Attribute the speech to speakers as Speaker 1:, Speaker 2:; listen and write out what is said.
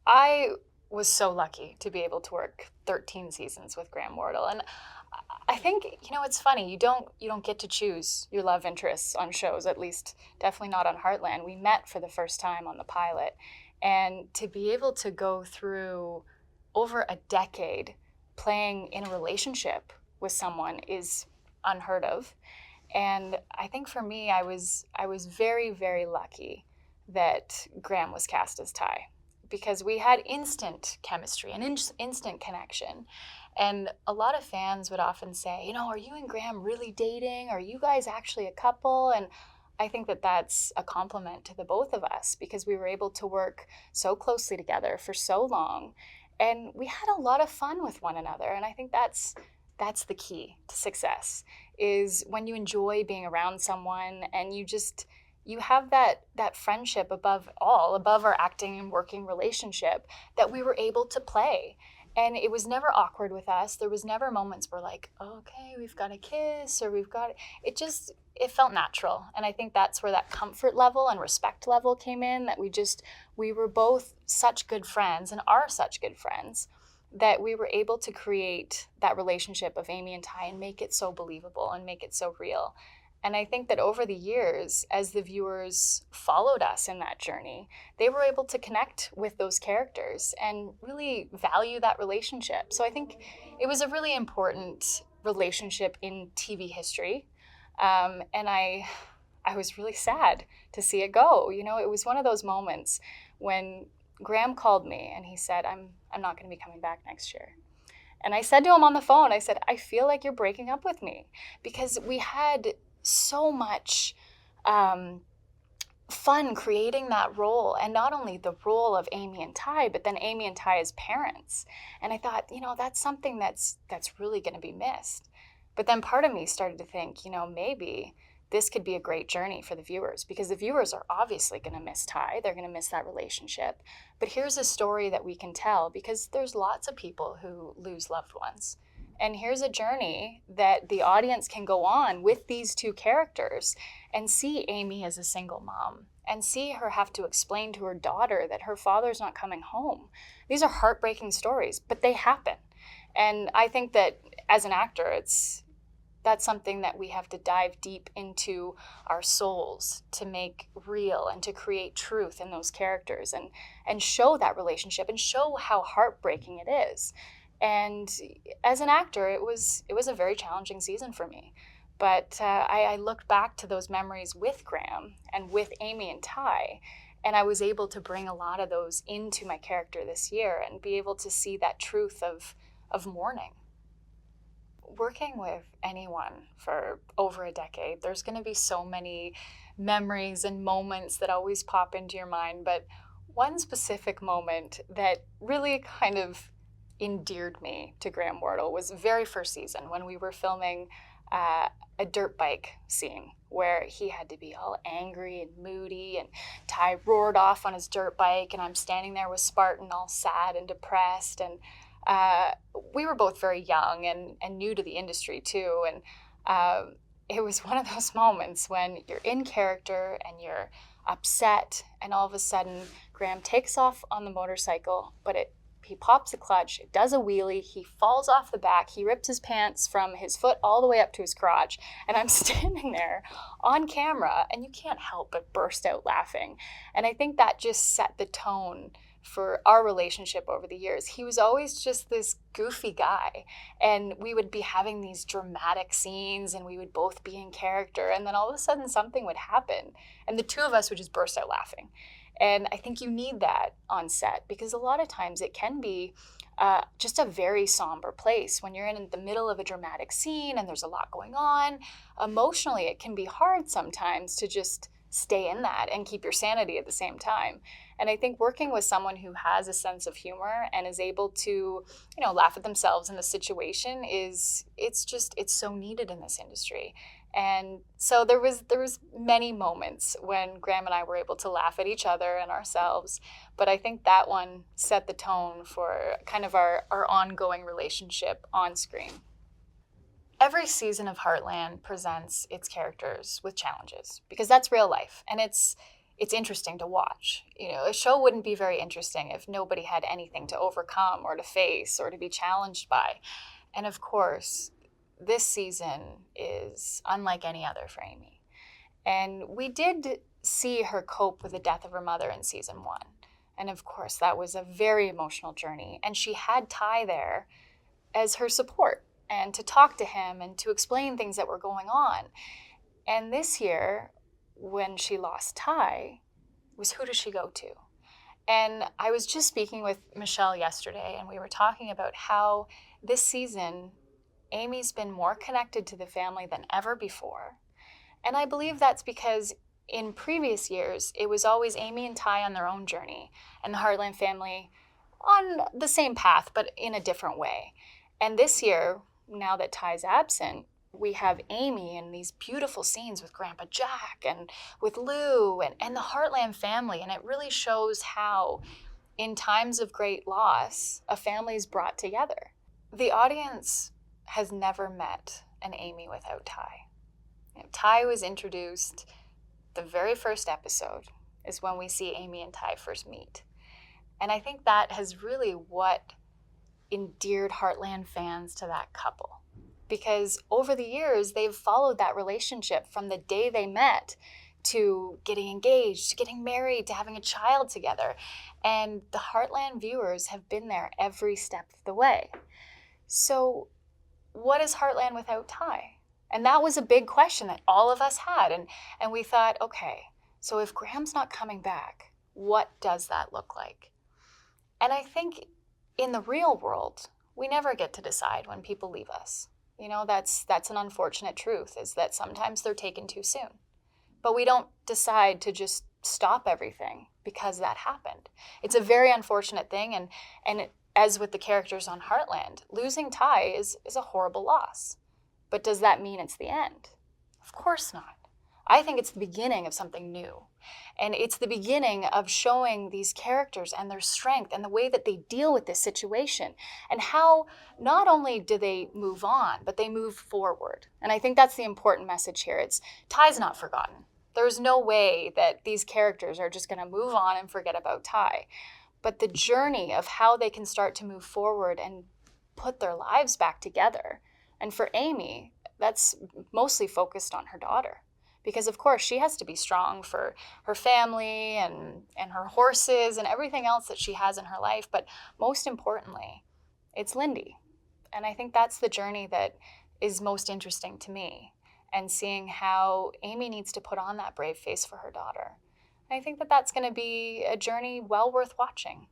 Speaker 1: I was so lucky to be able to work 13 seasons with Graham Wardle, and I think it's funny. You don't get to choose your love interests on shows. At least, definitely not on Heartland. We met for the first time on the pilot, and to be able to go through over a decade playing in a relationship with someone is unheard of. And I think for me, I was very, very lucky that Graham was cast as Ty, because we had instant chemistry and instant connection. And a lot of fans would often say, are you and Graham really dating? Are you guys actually a couple? And I think that that's a compliment to the both of us, because we were able to work so closely together for so long, and we had a lot of fun with one another. And I think that's the key to success, is when you enjoy being around someone and you have that friendship above all, above our acting and working relationship, that we were able to play. And it was never awkward with us. There was never moments where like, okay, we've got a kiss, or it felt natural. And I think that's where that comfort level and respect level came in, that we were both such good friends and are such good friends, that we were able to create that relationship of Amy and Ty and make it so believable and make it so real. And I think that over the years, as the viewers followed us in that journey, they were able to connect with those characters and really value that relationship. So I think it was a really important relationship in TV history. And I was really sad to see it go. It was one of those moments when Graham called me and he said, I'm not going to be coming back next year. And I said to him on the phone, I said, I feel like you're breaking up with me, because we had so much fun creating that role. And not only the role of Amy and Ty, but then Amy and Ty as parents. And I thought, that's something that's really going to be missed. But then part of me started to think, maybe this could be a great journey for the viewers, because the viewers are obviously going to miss Ty. They're going to miss that relationship. But here's a story that we can tell, because there's lots of people who lose loved ones. And here's a journey that the audience can go on with these two characters and see Amy as a single mom and see her have to explain to her daughter that her father's not coming home. These are heartbreaking stories, but they happen. And I think that as an actor, that's something that we have to dive deep into our souls to make real and to create truth in those characters, and show that relationship and show how heartbreaking it is. And as an actor, it was a very challenging season for me. But I looked back to those memories with Graham and with Amy and Ty, and I was able to bring a lot of those into my character this year and be able to see that truth of mourning. Working with anyone for over a decade, there's going to be so many memories and moments that always pop into your mind. But one specific moment that really kind of endeared me to Graham Wardle was the very first season, when we were filming a dirt bike scene where he had to be all angry and moody, and Ty roared off on his dirt bike, and I'm standing there with Spartan all sad and depressed. And we were both very young and new to the industry too. And it was one of those moments when you're in character and you're upset, and all of a sudden Graham takes off on the motorcycle, but he pops the clutch, it does a wheelie, he falls off the back, he rips his pants from his foot all the way up to his crotch, and I'm standing there on camera, and you can't help but burst out laughing. And I think that just set the tone for our relationship over the years. He was always just this goofy guy, and we would be having these dramatic scenes, and we would both be in character, and then all of a sudden something would happen, and the two of us would just burst out laughing. And I think you need that on set, because a lot of times it can be just a very somber place when you're in the middle of a dramatic scene and there's a lot going on. Emotionally, it can be hard sometimes to just stay in that and keep your sanity at the same time. And I think working with someone who has a sense of humor and is able to, laugh at themselves in the situation it's so needed in this industry. And so there was many moments when Graham and I were able to laugh at each other and ourselves, but I think that one set the tone for kind of our ongoing relationship on screen. Every season of Heartland presents its characters with challenges, because that's real life, and it's it's interesting to watch. A show wouldn't be very interesting if nobody had anything to overcome or to face or to be challenged by. And of course, this season is unlike any other for Amy. And we did see her cope with the death of her mother in season 1. And of course, that was a very emotional journey. And she had Ty there as her support and to talk to him and to explain things that were going on. And this year, when she lost Ty, was who does she go to? And I was just speaking with Michelle yesterday, and we were talking about how this season, Amy's been more connected to the family than ever before. And I believe that's because in previous years, it was always Amy and Ty on their own journey, and the Heartland family on the same path, but in a different way. And this year, now that Ty's absent, we have Amy in these beautiful scenes with Grandpa Jack and with Lou and the Heartland family. And it really shows how, in times of great loss, a family is brought together. The audience has never met an Amy without Ty. Ty was introduced, the very first episode is when we see Amy and Ty first meet. And I think that has really what endeared Heartland fans to that couple. Because over the years, they've followed that relationship from the day they met to getting engaged, to getting married, to having a child together. And the Heartland viewers have been there every step of the way. So what is Heartland without Ty? And that was a big question that all of us had. And we thought, okay, so if Graham's not coming back, what does that look like? And I think in the real world, we never get to decide when people leave us. That's an unfortunate truth, is that sometimes they're taken too soon. But we don't decide to just stop everything because that happened. It's a very unfortunate thing, and as with the characters on Heartland, losing Ty is a horrible loss. But does that mean it's the end? Of course not. I think it's the beginning of something new. And it's the beginning of showing these characters and their strength and the way that they deal with this situation and how not only do they move on, but they move forward. And I think that's the important message here. Ty's not forgotten. There's no way that these characters are just going to move on and forget about Ty. But the journey of how they can start to move forward and put their lives back together. And for Amy, that's mostly focused on her daughter. Because, of course, she has to be strong for her family and her horses and everything else that she has in her life. But most importantly, it's Lindy. And I think that's the journey that is most interesting to me, and seeing how Amy needs to put on that brave face for her daughter. And I think that that's going to be a journey well worth watching.